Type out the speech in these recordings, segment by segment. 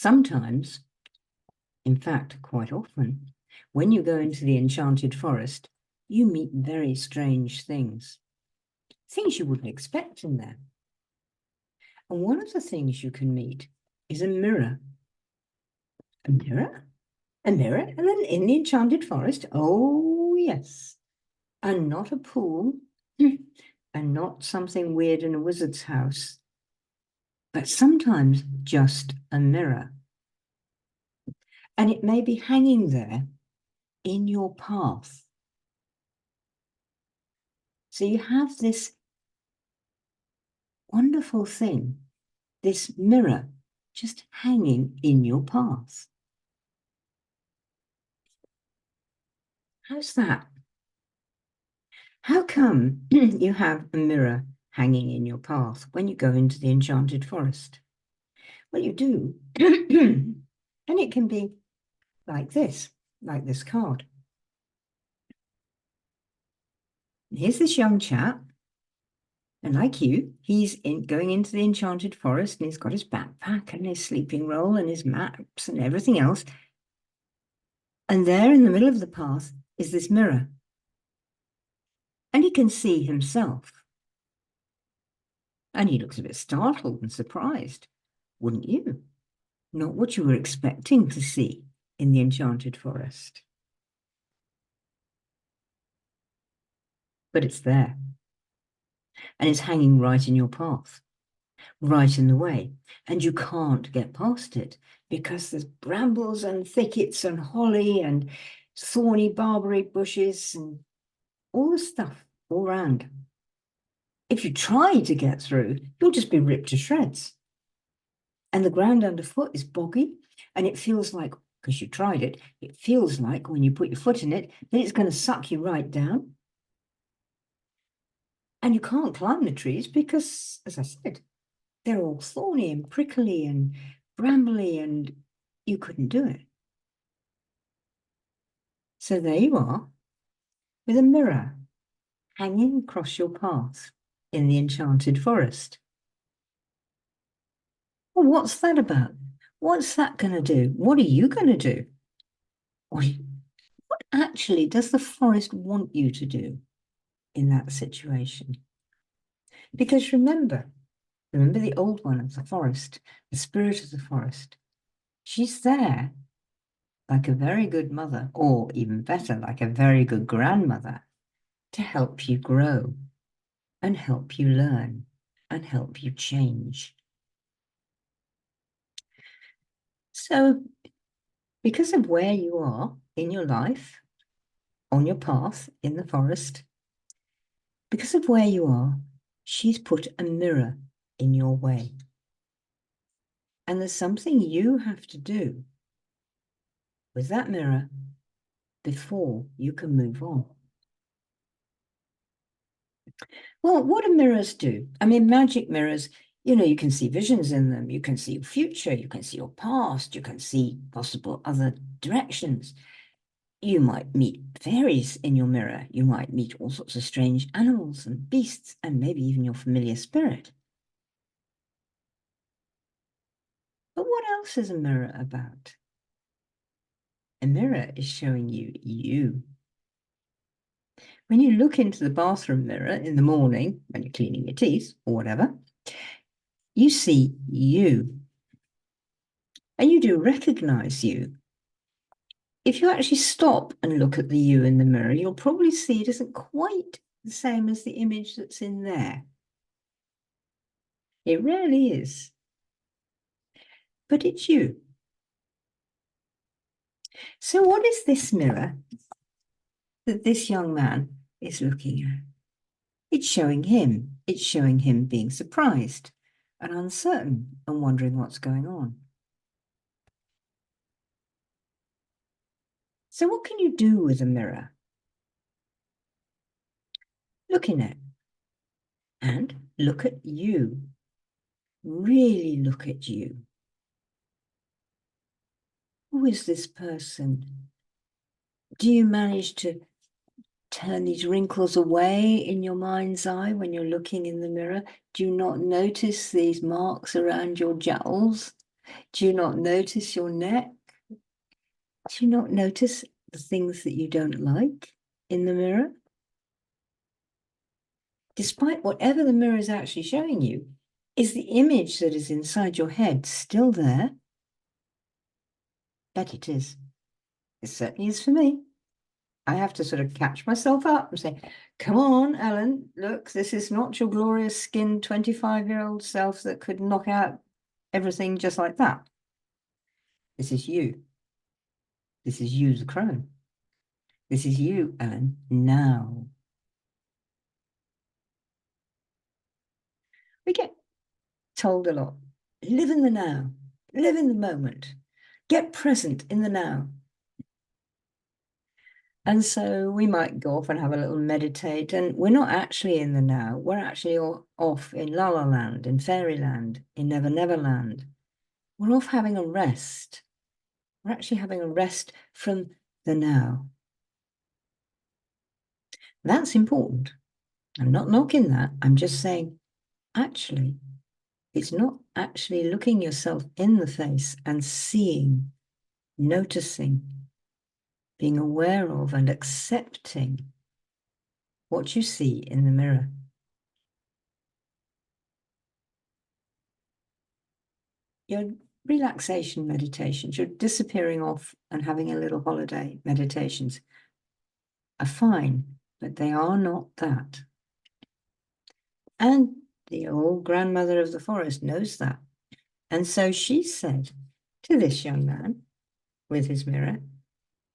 Sometimes, in fact, quite often, when you go into the Enchanted Forest, you meet very strange things you wouldn't expect in there. And one of the things you can meet is a mirror. A mirror? A mirror? And then in the Enchanted Forest? Oh, yes. And not a pool, and not something weird in a wizard's house, but sometimes just a mirror. And it may be hanging there in your path. So you have this wonderful thing, this mirror, just hanging in your path. How's that? How come you have a mirror hanging in your path when you go into the Enchanted Forest? Well, you do. And it can be like this card. Here's this young chap, and like you, he's going into the Enchanted Forest, and he's got his backpack and his sleeping roll and his maps and everything else. And there in the middle of the path is this mirror. And he can see himself. And he looks a bit startled and surprised, wouldn't you? Not what you were expecting to see in the Enchanted Forest. But it's there. And it's hanging right in your path, right in the way. And you can't get past it because there's brambles and thickets and holly and thorny barberry bushes and all the stuff all around. If you try to get through, you'll just be ripped to shreds. And the ground underfoot is boggy, and it feels like, because you tried it, it feels like when you put your foot in it, that it's going to suck you right down. And you can't climb the trees because, as I said, they're all thorny and prickly and brambly, and you couldn't do it. So there you are, with a mirror hanging across your path in the Enchanted Forest. Well, what's that about? What's that going to do? What are you going to do? What actually does the forest want you to do in that situation? Because remember the old one of the forest, the spirit of the forest. She's there like a very good mother, or even better, like a very good grandmother, to help you grow and help you learn and help you change. So, because of where you are in your life, on your path in the forest, because of where you are, she's put a mirror in your way. And there's something you have to do with that mirror before you can move on. Well, what do mirrors do? I mean, magic mirrors, you can see visions in them. You can see your future. You can see your past. You can see possible other directions. You might meet fairies in your mirror. You might meet all sorts of strange animals and beasts, and maybe even your familiar spirit. But what else is a mirror about? A mirror is showing you. When you look into the bathroom mirror in the morning, when you're cleaning your teeth or whatever, you see you. And you do recognize you. If you actually stop and look at the you in the mirror, you'll probably see it isn't quite the same as the image that's in there. It really is. But it's you. So what is this mirror that this young man is looking at? It's showing him. It's showing him being surprised and uncertain and wondering what's going on. So what can you do with a mirror? Look in it and look at you. Really look at you. Who is this person? Do you manage to turn these wrinkles away in your mind's eye when you're looking in the mirror? Do you not notice these marks around your jowls? Do you not notice your neck? Do you not notice the things that you don't like in the mirror? Despite whatever the mirror is actually showing you, is the image that is inside your head still there? Bet it is. It certainly is for me. I have to sort of catch myself up and say, come on, Ellen, look, this is not your glorious skinned 25-year-old self that could knock out everything just like that. This is you. This is you, the crone. This is you, Ellen, now. We get told a lot, live in the now, live in the moment, get present in the now. And so we might go off and have a little meditate, and we're not actually in the now. We're actually off in La La Land, in Fairyland, in Never Never Land. We're off having a rest. We're actually having a rest from the now. That's important. I'm not knocking that. I'm just saying, actually, it's not actually looking yourself in the face and seeing, noticing, being aware of and accepting what you see in the mirror. Your relaxation meditations, your disappearing off and having a little holiday meditations are fine, but they are not that. And the old grandmother of the forest knows that. And so she said to this young man with his mirror,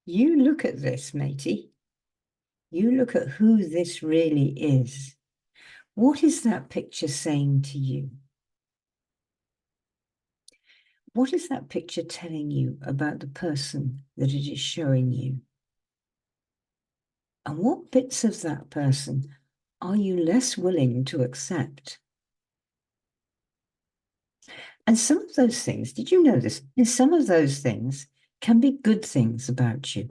you look at this, matey. You look at who this really is. What is that picture saying to you? What is that picture telling you about the person that it is showing you? And what bits of that person are you less willing to accept? And some of those things, did you know this? Some of those things can be good things about you.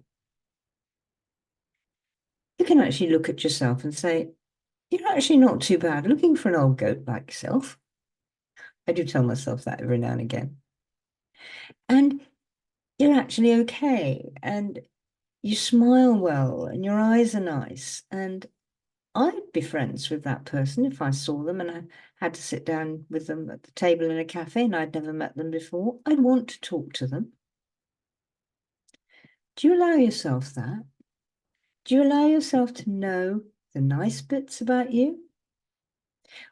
You can actually look at yourself and say, you're actually not too bad looking for an old goat like yourself. I do tell myself that every now and again. And you're actually okay. And you smile well and your eyes are nice. And I'd be friends with that person if I saw them and I had to sit down with them at the table in a cafe and I'd never met them before. I'd want to talk to them. Do you allow yourself that? Do you allow yourself to know the nice bits about you?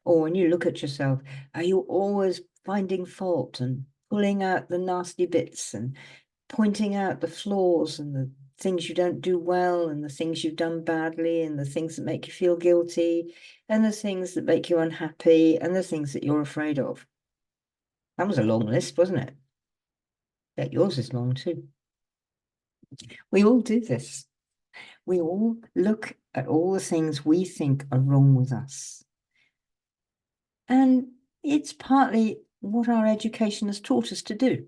Or when you look at yourself, are you always finding fault and pulling out the nasty bits and pointing out the flaws and the things you don't do well and the things you've done badly and the things that make you feel guilty and the things that make you unhappy and the things that you're afraid of? That was a long list, wasn't it? Bet yours is long too. We all do this. We all look at all the things we think are wrong with us. And it's partly what our education has taught us to do.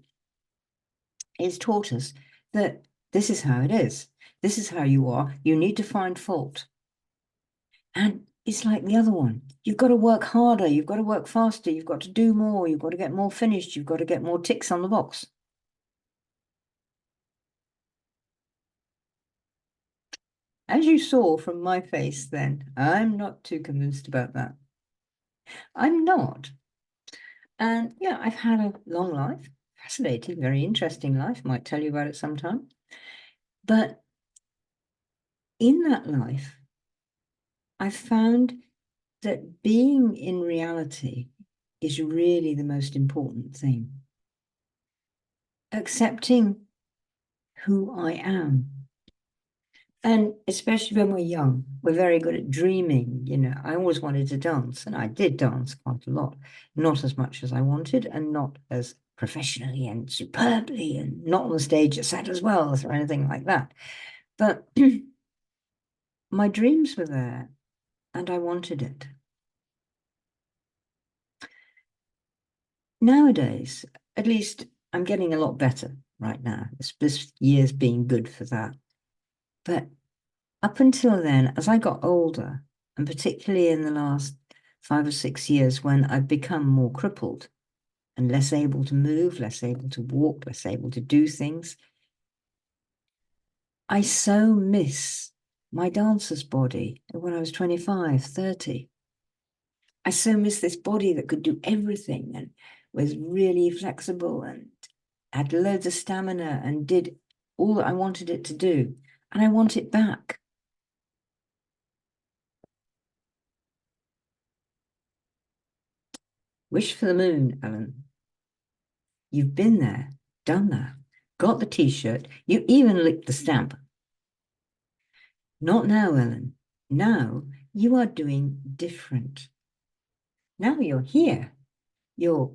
It's taught us that this is how it is. This is how you are. You need to find fault. And it's like the other one. You've got to work harder. You've got to work faster. You've got to do more. You've got to get more finished. You've got to get more ticks on the box. As you saw from my face then, I'm not too convinced about that. I'm not. And yeah, I've had a long life, fascinating, very interesting life. Might tell you about it sometime. But in that life, I found that being in reality is really the most important thing. Accepting who I am. And especially when we're young, we're very good at dreaming. You know, I always wanted to dance, and I did dance quite a lot, not as much as I wanted, and not as professionally and superbly, and not on the stage at Sadler's Wells or anything like that. But my dreams were there, and I wanted it. Nowadays, at least I'm getting a lot better right now. This year's been good for that. But up until then, as I got older, and particularly in the last 5 or 6 years when I've become more crippled and less able to move, less able to walk, less able to do things. I so miss my dancer's body when I was 25, 30. I so miss this body that could do everything and was really flexible and had loads of stamina and did all that I wanted it to do. And I want it back. Wish for the moon, Ellen. You've been there, done that, got the t-shirt, you even licked the stamp. Not now, Ellen. Now you are doing different. Now you're here. You're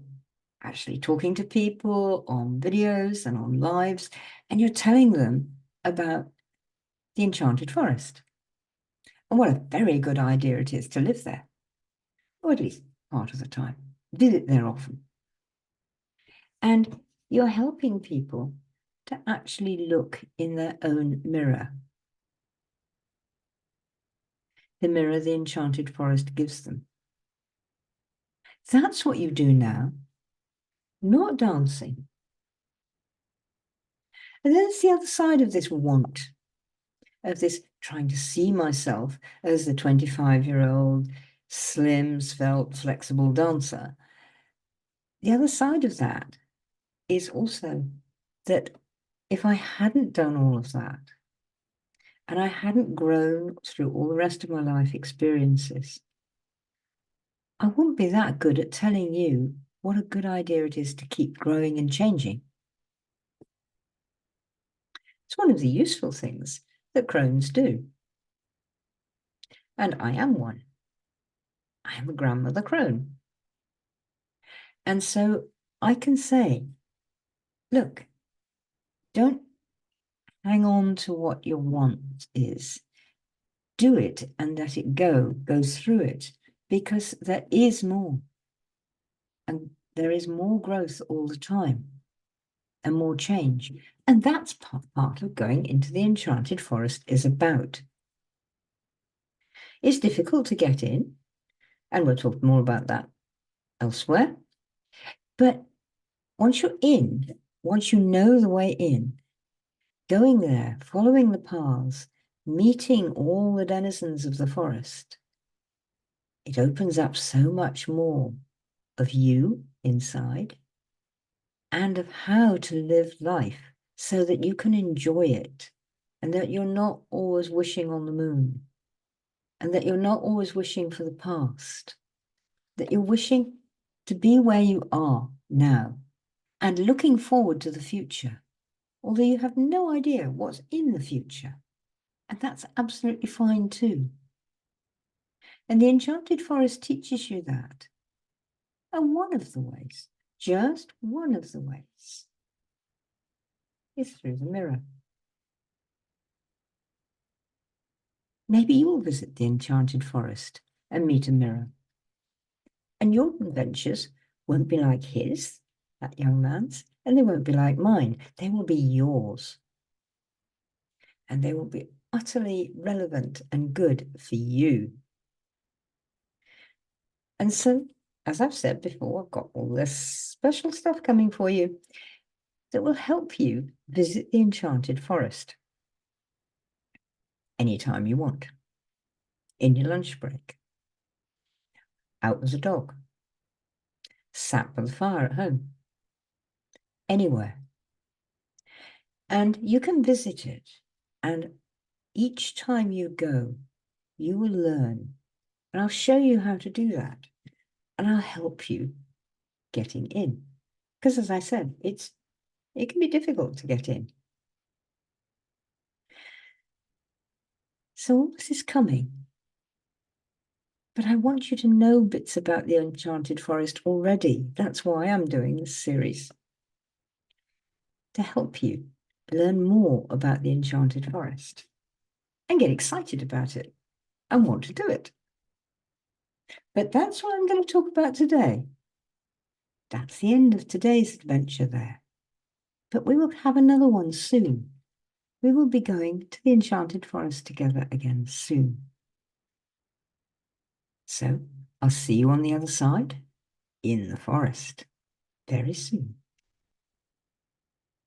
actually talking to people on videos and on lives, and you're telling them about the Enchanted Forest and what a very good idea it is to live there, or at least part of the time. Visit there often. And you're helping people to actually look in their own mirror. The mirror the Enchanted Forest gives them. That's what you do now, not dancing. And then it's the other side of this want, of this trying to see myself as the 25-year-old, slim, svelte, flexible dancer. The other side of that is also that if I hadn't done all of that, and I hadn't grown through all the rest of my life experiences, I wouldn't be that good at telling you what a good idea it is to keep growing and changing. It's one of the useful things that crones do. And I am one. I am a grandmother crone. And so I can say, look, don't hang on to what your want is. Do it and let it go through it, because there is more. And there is more growth all the time and more change. And that's part of going into the Enchanted Forest is about. It's difficult to get in, and we'll talk more about that elsewhere. But once you're in, once you know the way in, going there, following the paths, meeting all the denizens of the forest, it opens up so much more of you inside and of how to live life so that you can enjoy it and that you're not always wishing on the moon and that you're not always wishing for the past, that you're wishing to be where you are now and looking forward to the future, although you have no idea what's in the future. And that's absolutely fine too. And the Enchanted Forest teaches you that. And one of the ways, just one of the ways, is through the mirror. Maybe you'll visit the Enchanted Forest and meet a mirror. And your adventures won't be like his, that young man's, and they won't be like mine. They will be yours. And they will be utterly relevant and good for you. And so, as I've said before, I've got all this special stuff coming for you that will help you visit the Enchanted Forest anytime you want, in your lunch break, out as a dog, sat by the fire at home, anywhere. And you can visit it, and each time you go, you will learn. And I'll show you how to do that, and I'll help you getting in. Because as I said, it can be difficult to get in. So all this is coming. But I want you to know bits about the Enchanted Forest already. That's why I'm doing this series. To help you learn more about the Enchanted Forest and get excited about it and want to do it. But that's what I'm going to talk about today. That's the end of today's adventure there. But we will have another one soon. We will be going to the Enchanted Forest together again soon. So I'll see you on the other side in the forest. very soon.